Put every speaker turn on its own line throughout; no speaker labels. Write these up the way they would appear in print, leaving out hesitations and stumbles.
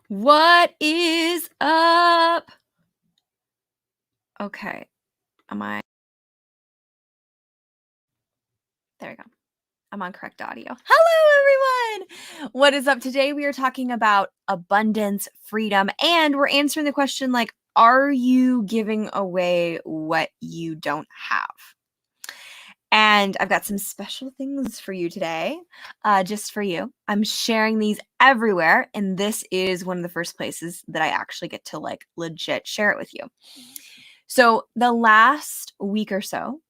What is up? Okay. There we go. I'm on correct audio. Hello, everyone. What is up? Today we are talking about abundance, freedom, and we're answering the question like, are you giving away what you don't have? And I've got some special things for you today, just for you. I'm sharing these everywhere, and this is one of the first places that I actually get to like legit share it with you. So, the last week or so,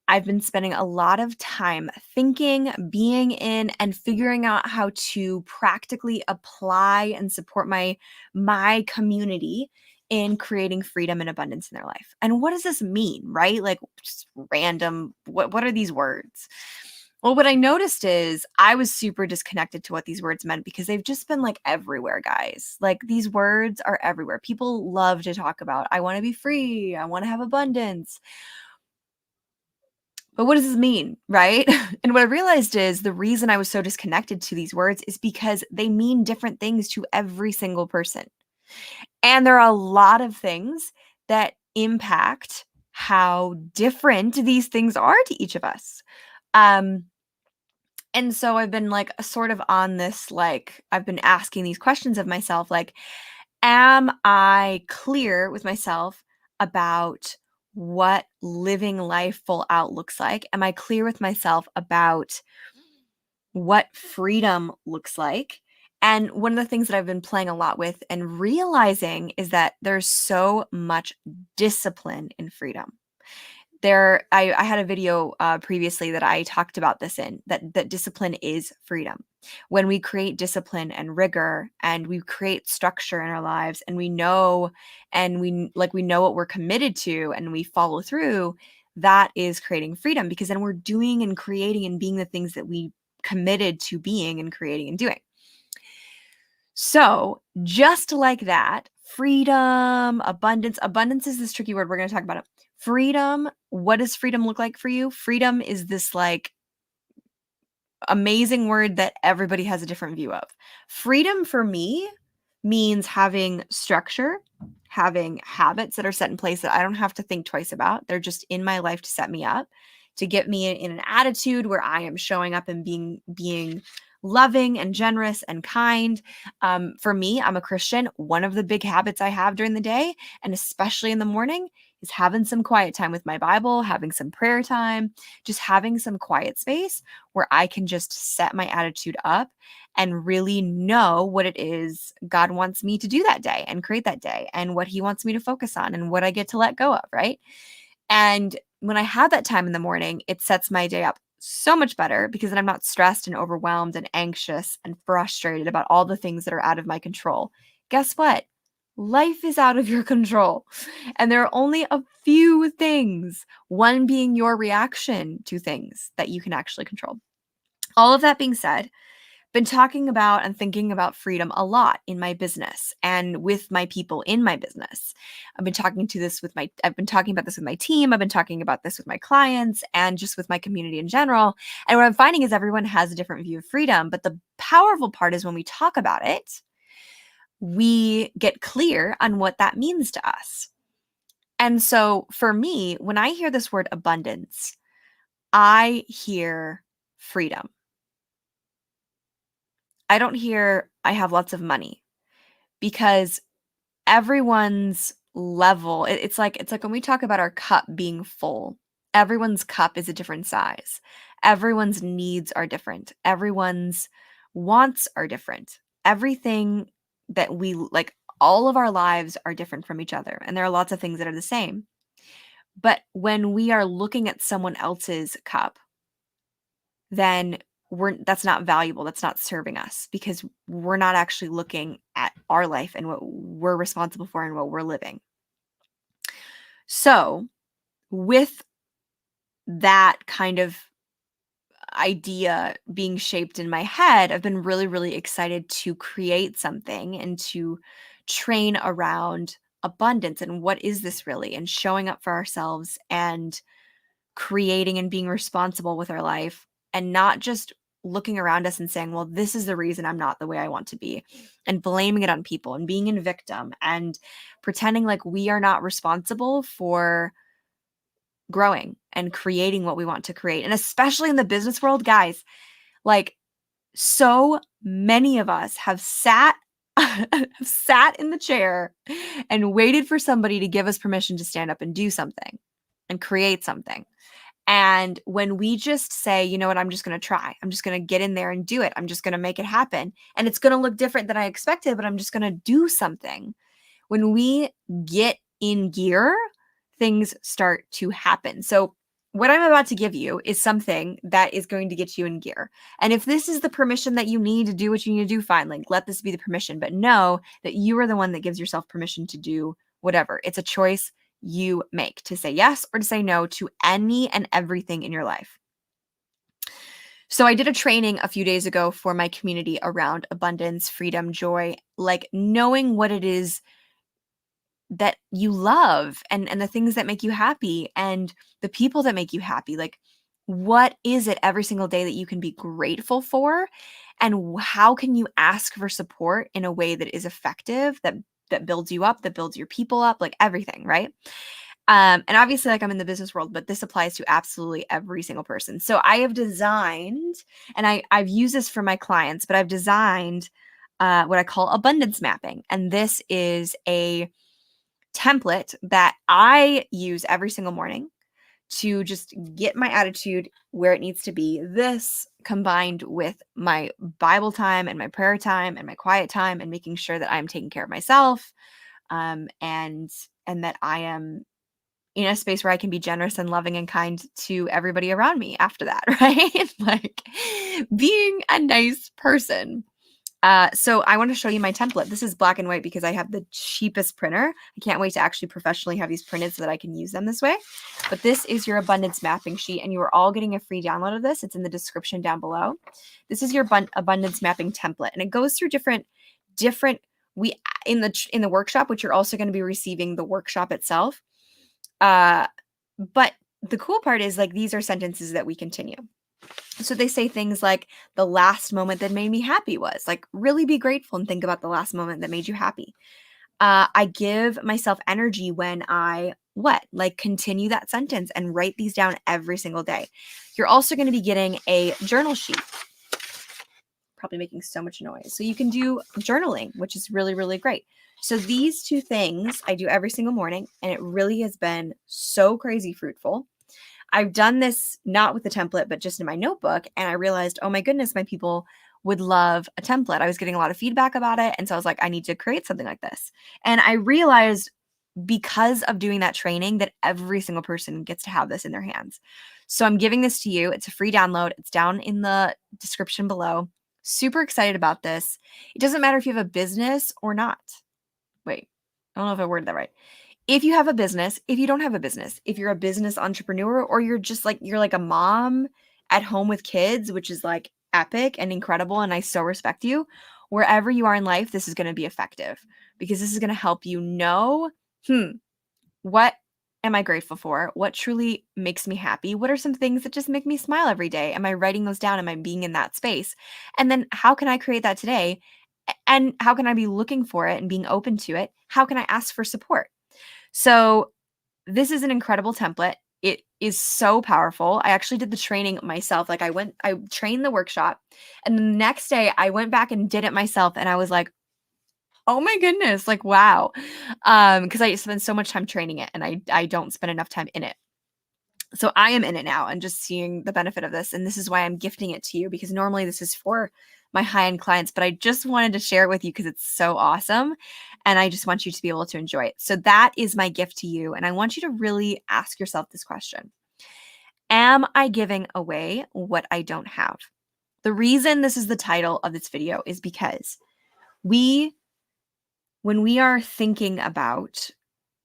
I've been spending a lot of time thinking, being in, and figuring out how to practically apply and support my community in creating freedom and abundance in their life. And what does this mean, right? Like just random, what are these words? Well, what I noticed is I was super disconnected to what these words meant because they've just been like everywhere, guys. Like these words are everywhere. People love to talk about, I want to be free, I want to have abundance. But what does this mean, right? And what I realized is the reason I was so disconnected to these words is because they mean different things to every single person. And there are a lot of things that impact how different these things are to each of us. Um, and so I've been like sort of on this, like, I've been asking these questions of myself, like, am I clear with myself about what living life full out looks like? Am I clear with myself about what freedom looks like? And one of the things that I've been playing a lot with and realizing is that there's so much discipline in freedom. I had a video previously that I talked about this in that discipline is freedom. When we create discipline and rigor and we create structure in our lives and we know we know what we're committed to and we follow through, that is creating freedom because then we're doing and creating and being the things that we committed to being and creating and doing. So, just like that, freedom, abundance is this tricky word. We're going to talk about it. Freedom, what does freedom look like for you? Freedom is this like amazing word that everybody has a different view of. Freedom for me means having structure, having habits that are set in place that I don't have to think twice about. They're just in my life to set me up, to get me in an attitude where I am showing up and being loving and generous and kind. For me, I'm a Christian. One of the big habits I have during the day, and especially in the morning, is having some quiet time with my Bible, having some prayer time, just having some quiet space where I can just set my attitude up and really know what it is God wants me to do that day and create that day and what he wants me to focus on and what I get to let go of, right? And when I have that time in the morning, it sets my day up so much better because then I'm not stressed and overwhelmed and anxious and frustrated about all the things that are out of my control. Guess what? Life is out of your control. And there are only a few things, one being your reaction to things that you can actually control. All of that being said, been talking about and thinking about freedom a lot in my business and with my people in my business. I've been talking about this with my team. I've been talking about this with my clients and just with my community in general. And what I'm finding is everyone has a different view of freedom, but the powerful part is when we talk about it, we get clear on what that means to us. And so for me, when I hear this word abundance, I hear freedom. I don't hear I have lots of money because everyone's level, it's like when we talk about our cup being full, everyone's cup is a different size. Everyone's needs are different. Everyone's wants are different. Everything that we like, all of our lives are different from each other. And there are lots of things that are the same. But when we are looking at someone else's cup, then that's not valuable. That's not serving us because we're not actually looking at our life and what we're responsible for and what we're living. So, with that kind of idea being shaped in my head, I've been really, really excited to create something and to train around abundance and what is this really, and showing up for ourselves and creating and being responsible with our life and not just looking around us and saying, well, this is the reason I'm not the way I want to be, and blaming it on people and being in victim and pretending like we are not responsible for growing and creating what we want to create. And especially in the business world, guys, like so many of us have sat sat in the chair and waited for somebody to give us permission to stand up and do something and create something. And when we just say, you know what, I'm just going to try. I'm just going to get in there and do it. I'm just going to make it happen. And it's going to look different than I expected, but I'm just going to do something. When we get in gear, things start to happen. So what I'm about to give you is something that is going to get you in gear. And if this is the permission that you need to do what you need to do, fine, like let this be the permission. But know that you are the one that gives yourself permission to do whatever. It's a choice you make to say yes or to say no to any and everything in your life. So I did a training a few days ago for my community around abundance, freedom, joy, like knowing what it is that you love and the things that make you happy and the people that make you happy. Like, what is it every single day that you can be grateful for? And how can you ask for support in a way that is effective, that builds you up, that builds your people up, like everything, right? And obviously, like I'm in the business world, but this applies to absolutely every single person. So I have designed, and I've used this for my clients, but I've designed what I call abundance mapping. And this is a template that I use every single morning to just get my attitude where it needs to be. This combined with my Bible time and my prayer time and my quiet time and making sure that I'm taking care of myself, and that I am in a space where I can be generous and loving and kind to everybody around me after that, right? Like being a nice person. So I want to show you my template. This is black and white because I have the cheapest printer. I can't wait to actually professionally have these printed so that I can use them this way. But this is your abundance mapping sheet, and you are all getting a free download of this. It's in the description down below. This is your abundance mapping template, and it goes through different we in the workshop, which you're also going to be receiving the workshop itself. But the cool part is like these are sentences that we continue. So they say things like the last moment that made me happy was like really be grateful and think about the last moment that made you happy. I give myself energy when I like continue that sentence and write these down every single day. You're also going to be getting a journal sheet. Probably making so much noise. So you can do journaling, which is really, really great. So these two things I do every single morning, and it really has been so crazy fruitful. I've done this not with the template, but just in my notebook. And I realized, oh my goodness, my people would love a template. I was getting a lot of feedback about it. And so I was like, I need to create something like this. And I realized because of doing that training that every single person gets to have this in their hands. So I'm giving this to you. It's a free download. It's down in the description below. Super excited about this. It doesn't matter if you have a business or not. Wait, I don't know if I worded that right. If you have a business, if you don't have a business, if you're a business entrepreneur, or you're like a mom at home with kids, which is like epic and incredible, and I so respect you, wherever you are in life, this is going to be effective because this is going to help you know, what am I grateful for? What truly makes me happy? What are some things that just make me smile every day? Am I writing those down? Am I being in that space? And then how can I create that today? And how can I be looking for it and being open to it? How can I ask for support? So this is an incredible template. It is so powerful. I actually did the training myself. Like I trained the workshop, and the next day I went back and did it myself. And I was like, oh my goodness, like, wow. Because I spend so much time training it and I don't spend enough time in it. So I am in it now and just seeing the benefit of this. And this is why I'm gifting it to you, because normally this is for my high-end clients, but I just wanted to share it with you because it's so awesome. And I just want you to be able to enjoy it. So that is my gift to you. And I want you to really ask yourself this question. Am I giving away what I don't have? The reason this is the title of this video is because when we are thinking about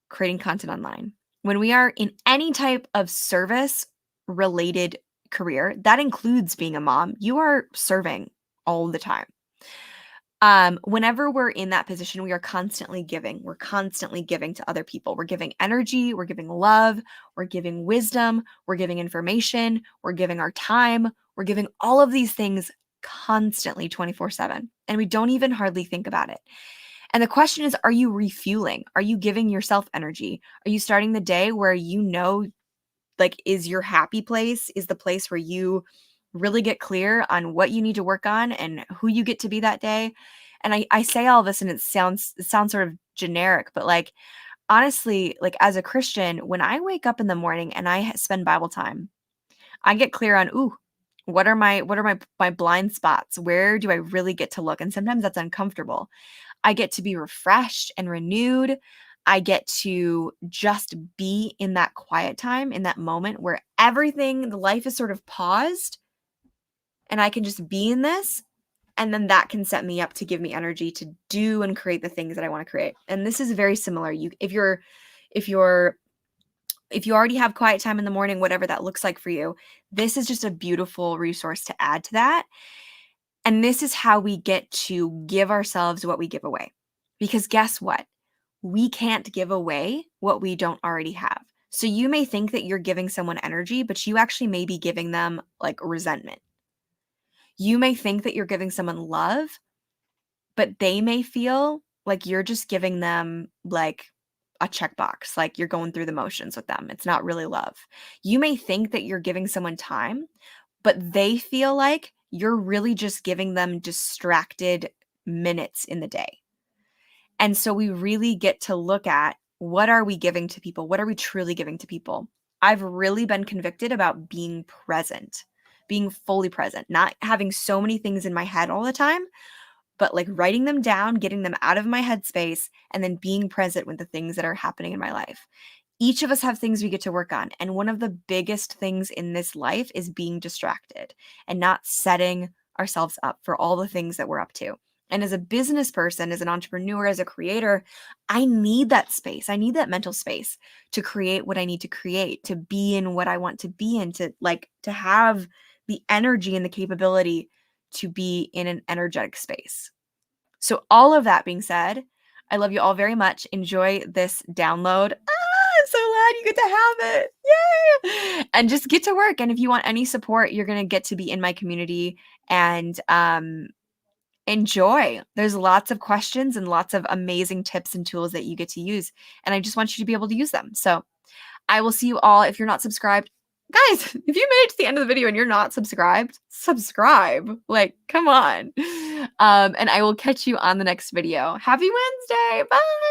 creating content online, when we are in any type of service related career, that includes being a mom, you are serving all the time. Whenever we're in that position, we are constantly giving. We're constantly giving to other people. We're giving energy, we're giving love, we're giving wisdom, we're giving information, we're giving our time, we're giving all of these things constantly 24/7. And we don't even hardly think about it. And the question is, are you refueling? Are you giving yourself energy? Are you starting the day where you know, like, is your happy place, is the place where you really get clear on what you need to work on and who you get to be that day? And I say all this and it sounds sort of generic, but like honestly, like as a Christian, when I wake up in the morning and I spend Bible time, I get clear on, ooh, what are my blind spots? Where do I really get to look? And sometimes that's uncomfortable. I get to be refreshed and renewed. I get to just be in that quiet time, in that moment where the life is sort of paused, and I can just be in this. And then that can set me up to give me energy to do and create the things that I want to create. And this is very similar. If you're if you already have quiet time in the morning, whatever that looks like for you, this is just a beautiful resource to add to that. And this is how we get to give ourselves what we give away. Because guess what? We can't give away what we don't already have. So you may think that you're giving someone energy, but you actually may be giving them like resentment. You may think that you're giving someone love, but they may feel like you're just giving them like a checkbox, like you're going through the motions with them. It's not really love. You may think that you're giving someone time, but they feel like you're really just giving them distracted minutes in the day. And so we really get to look at, what are we giving to people? What are we truly giving to people? I've really been convicted about being present, being fully present, not having so many things in my head all the time, but like writing them down, getting them out of my headspace, and then being present with the things that are happening in my life. Each of us have things we get to work on. And one of the biggest things in this life is being distracted and not setting ourselves up for all the things that we're up to. And as a business person, as an entrepreneur, as a creator, I need that space. I need that mental space to create what I need to create, to be in what I want to be in, to have the energy and the capability to be in an energetic space. So all of that being said, I love you all very much. Enjoy this download. I'm so glad you get to have it. Yay! And just get to work. And if you want any support, you're going to get to be in my community and enjoy. There's lots of questions and lots of amazing tips and tools that you get to use. And I just want you to be able to use them. So I will see you all. If you're not subscribed, guys, if you made it to the end of the video and you're not subscribed, subscribe. Like, come on. And I will catch you on the next video. Happy Wednesday. Bye.